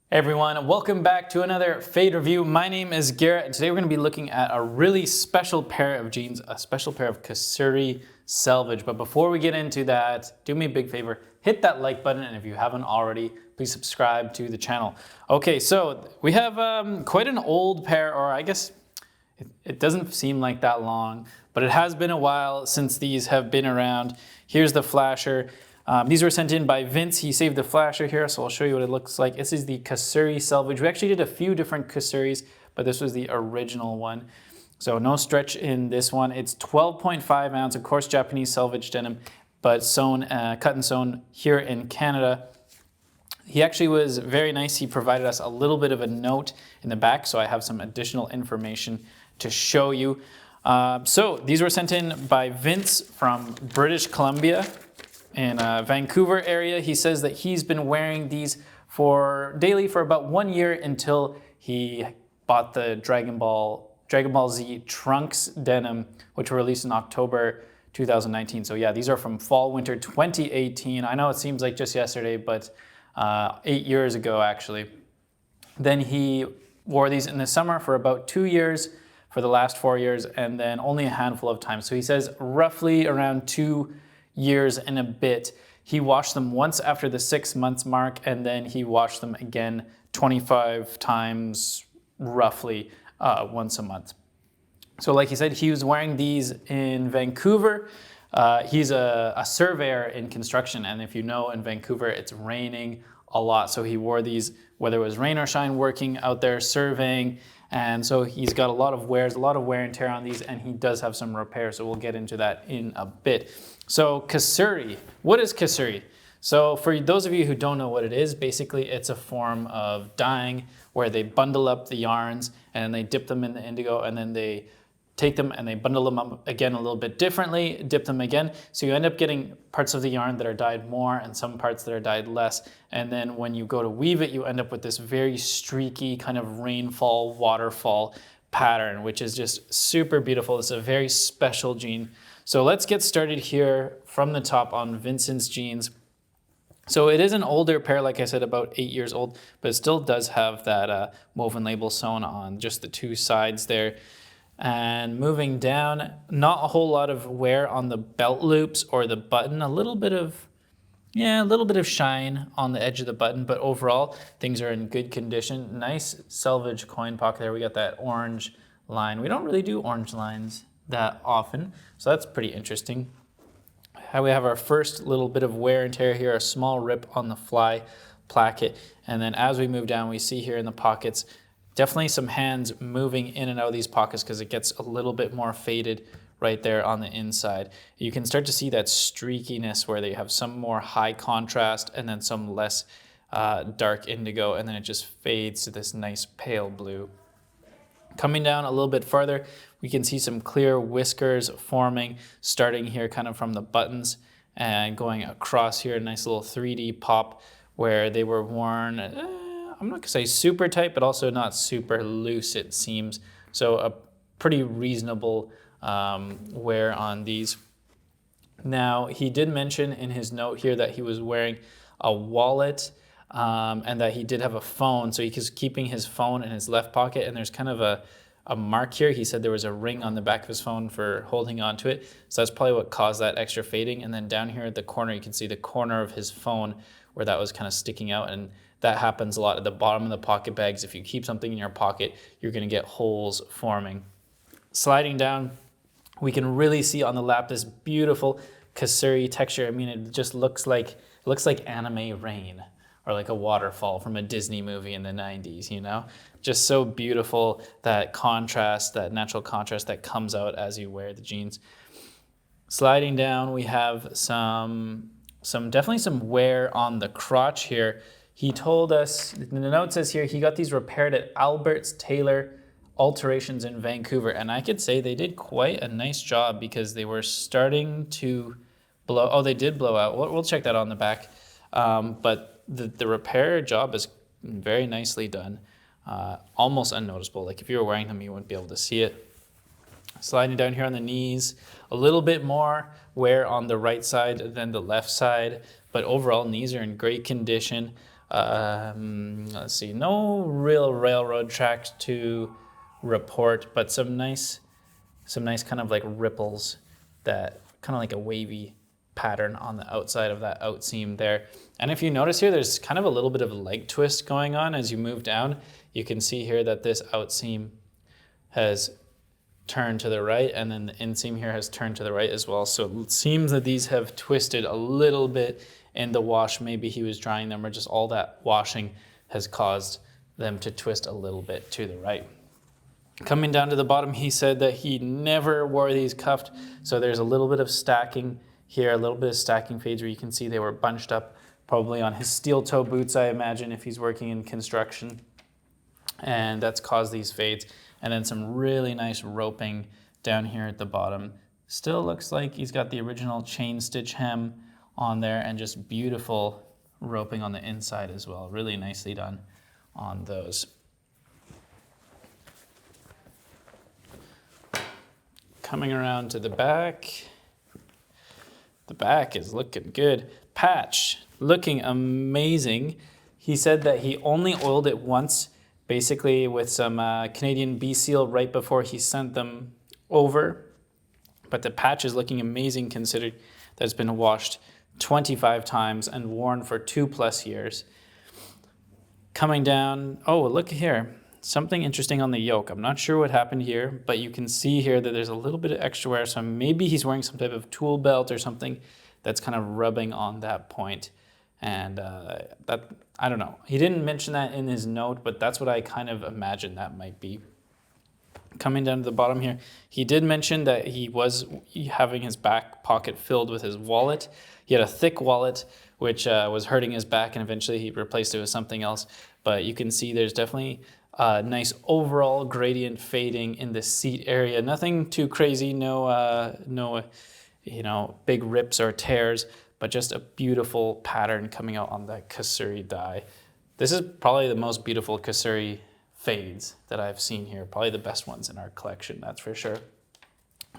Hey everyone, welcome back to another Fade Review. My name is Garrett, and today we're going to be looking at a really special pair of jeans, a special pair of Kasuri Selvedge. But before we get into that, do me a big favor, hit that like button, and if you haven't already, please subscribe to the channel. Okay, so we have quite an old pair, or I guess it doesn't seem like that long, but it has been a while since these have been around. Here's the flasher. These were sent in by Vince. He saved the flasher here, so I'll show you what it looks like. This is the Kasuri Selvedge. We actually did a few different Kasuris, but this was the original one. So no stretch in this one. It's 12.5 ounce, of course, Japanese Selvedge denim, but sewn, cut and sewn here in Canada. He actually was very nice. He provided us a little bit of a note in the back, so I have some additional information to show you. So these were sent in by Vince from British Columbia in Vancouver area. He says that he's been wearing these daily for about 1 year until he bought the Dragon Ball Z Trunks denim, which were released in October 2019. So yeah, these are from fall winter 2018. I know it seems like just yesterday, but 8 years ago actually. Then he wore these in the summer for about 2 years, for the last 4 years, and then only a handful of times. So he says roughly around 2 years and a bit. He washed them once after the 6 months mark, and then he washed them again 25 times roughly once a month. So like he said, he was wearing these in Vancouver. He's a surveyor in construction, and if you know, in Vancouver it's raining a lot, so he wore these whether it was rain or shine, working out there surveying. And so he's got a lot of wear and tear on these, and he does have some repair, so we'll get into that in a bit. So Kasuri, what is Kasuri? So for those of you who don't know what it is, basically it's a form of dyeing where they bundle up the yarns and they dip them in the indigo, and then they take them and they bundle them up again a little bit differently, dip them again. So you end up getting parts of the yarn that are dyed more and some parts that are dyed less. And then when you go to weave it, you end up with this very streaky kind of rainfall, waterfall pattern, which is just super beautiful. It's a very special jean. So let's get started here from the top on Vincent's jeans. So it is an older pair, like I said, about 8 years old, but it still does have that woven label sewn on just the two sides there. And moving down, not a whole lot of wear on the belt loops or the button, a little bit of shine on the edge of the button, but overall things are in good condition. Nice selvage coin pocket there. We got that orange line. We don't really do orange lines that often, so that's pretty interesting. How we have our first little bit of wear and tear here, a small rip on the fly placket, and then as we move down, we see here in the pockets definitely some hands moving in and out of these pockets because it gets a little bit more faded right there on the inside. You can start to see that streakiness where they have some more high contrast and then some less dark indigo, and then it just fades to this nice pale blue. Coming down a little bit farther, we can see some clear whiskers forming, starting here kind of from the buttons and going across here, a nice little 3D pop where they were worn, I'm not gonna say super tight, but also not super loose, it seems. So a pretty reasonable wear on these. Now, he did mention in his note here that he was wearing a wallet and that he did have a phone. So he was keeping his phone in his left pocket, and there's kind of a mark here. He said there was a ring on the back of his phone for holding onto it. So that's probably what caused that extra fading. And then down here at the corner, you can see the corner of his phone where that was kind of sticking out, and that happens a lot at the bottom of the pocket bags. If you keep something in your pocket, you're gonna get holes forming. Sliding down, we can really see on the lap this beautiful Kasuri texture. I mean, it just looks like anime rain or like a waterfall from a Disney movie in the 90s, you know? Just so beautiful, that contrast, that natural contrast that comes out as you wear the jeans. Sliding down, we have definitely some wear on the crotch here. He told us, the note says here, he got these repaired at Albert's Taylor Alterations in Vancouver. And I could say they did quite a nice job because they were starting to blow. Oh, they did blow out. We'll check that on the back. But the repair job is very nicely done. Almost unnoticeable. Like if you were wearing them, you wouldn't be able to see it. Sliding down here on the knees, a little bit more wear on the right side than the left side, but overall knees are in great condition. Let's see, no real railroad tracks to report, but some nice kind of like ripples, that kind of like a wavy pattern on the outside of that outseam there. And if you notice here, there's kind of a little bit of a leg twist going on as you move down. You can see here that this outseam has turned to the right, and then the inseam here has turned to the right as well. So it seems that these have twisted a little bit in the wash. Maybe he was drying them, or just all that washing has caused them to twist a little bit to the right. Coming down to the bottom, he said that he never wore these cuffed. So there's a little bit of stacking here, a little bit of stacking fades where you can see they were bunched up probably on his steel toe boots, I imagine, if he's working in construction. And that's caused these fades. And then some really nice roping down here at the bottom. Still looks like he's got the original chain stitch hem on there, and just beautiful roping on the inside as well. Really nicely done on those. Coming around to the back. The back is looking good. Patch, looking amazing. He said that he only oiled it once, basically with some Canadian bee seal right before he sent them over. But the patch is looking amazing considering that it's been washed 25 times and worn for 2+ years. Coming down, oh, look here. Something interesting on the yoke. I'm not sure what happened here, but you can see here that there's a little bit of extra wear. So maybe he's wearing some type of tool belt or something that's kind of rubbing on that point. And that, I don't know. He didn't mention that in his note, but that's what I kind of imagine that might be. Coming down to the bottom here, he did mention that he was having his back pocket filled with his wallet. He had a thick wallet, which was hurting his back, and eventually he replaced it with something else. But you can see there's definitely nice overall gradient fading in the seat area. Nothing too crazy, no big rips or tears, but just a beautiful pattern coming out on that Kasuri dye. This is probably the most beautiful Kasuri fades that I've seen here. Probably the best ones in our collection, that's for sure.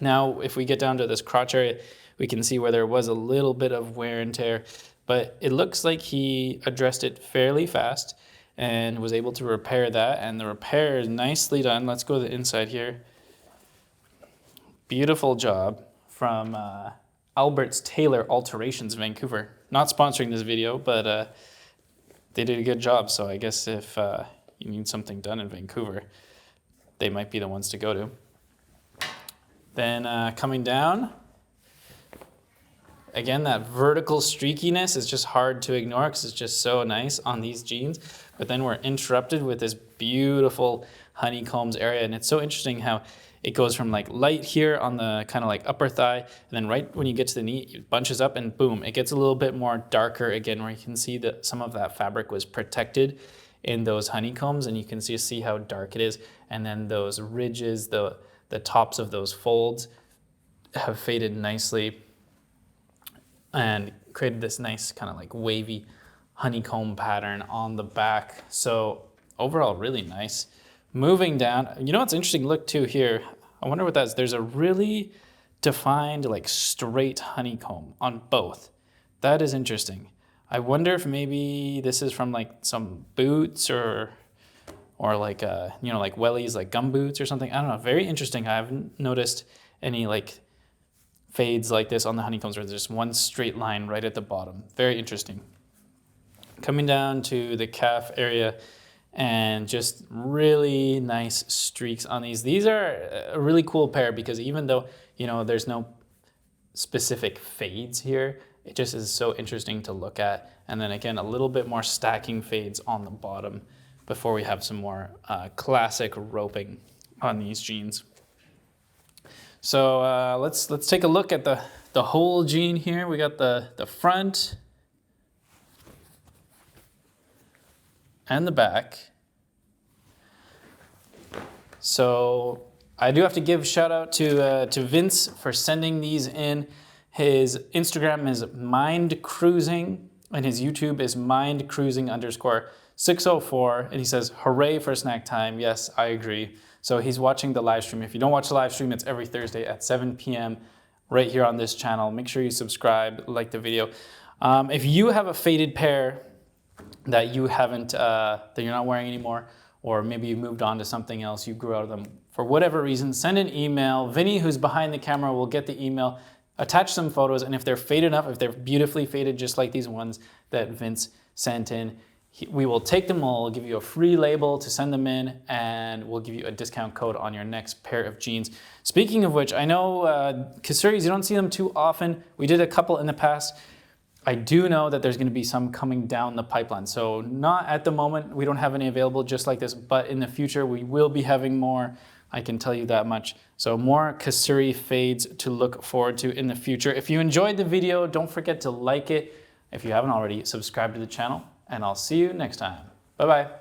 Now, if we get down to this crotch area, we can see where there was a little bit of wear and tear, but it looks like he addressed it fairly fast and was able to repair that, and the repair is nicely done. Let's go to the inside here. Beautiful job from Albert's Tailor Alterations Vancouver. Not sponsoring this video, but they did a good job, so I guess if you need something done in Vancouver, they might be the ones to go to. Then coming down, again, that vertical streakiness is just hard to ignore because it's just so nice on these jeans. But then we're interrupted with this beautiful honeycombs area. And it's so interesting how it goes from like light here on the kind of like upper thigh, and then right when you get to the knee, it bunches up and boom, it gets a little bit more darker again, where you can see that some of that fabric was protected in those honeycombs, and you can see how dark it is. And then those ridges, the tops of those folds have faded nicely and created this nice kind of like wavy honeycomb pattern on the back. So overall, really nice. Moving down, you know what's interesting? Look too here. I wonder what that is. There's a really defined like straight honeycomb on both. That is interesting. I wonder if maybe this is from like some boots or like like wellies, like gum boots or something. I don't know. Very interesting. I haven't noticed any like fades like this on the honeycombs where there's just one straight line right at the bottom. Very interesting. Coming down to the calf area, and just really nice streaks on these. These are a really cool pair because even though, there's no specific fades here, it just is so interesting to look at. And then again, a little bit more stacking fades on the bottom before we have some more classic roping on these jeans. So let's take a look at the whole jean here. We got the front and the back. So I do have to give shout out to Vince for sending these in. His Instagram is Mind Cruising, and his YouTube is mindcruising_604. And he says, "Hooray for snack time." Yes, I agree. So he's watching the live stream. If you don't watch the live stream, it's every Thursday at 7 p.m. right here on this channel. Make sure you subscribe, like the video. If you have a faded pair that you haven't, that you're not wearing anymore, or maybe you moved on to something else, you grew out of them for whatever reason, send an email. Vinny, who's behind the camera, will get the email, attach some photos, and if they're faded enough, if they're beautifully faded, just like these ones that Vince sent in, we will take them, we'll give you a free label to send them in, and we'll give you a discount code on your next pair of jeans. Speaking of which, I know Kasuris, you don't see them too often. We did a couple in the past. I do know that there's going to be some coming down the pipeline. So not at the moment, we don't have any available just like this, but in the future we will be having more. I can tell you that much. So more Kasuri fades to look forward to in the future. If you enjoyed the video, don't forget to like it. If you haven't already, subscribe to the channel, and I'll see you next time. Bye-bye.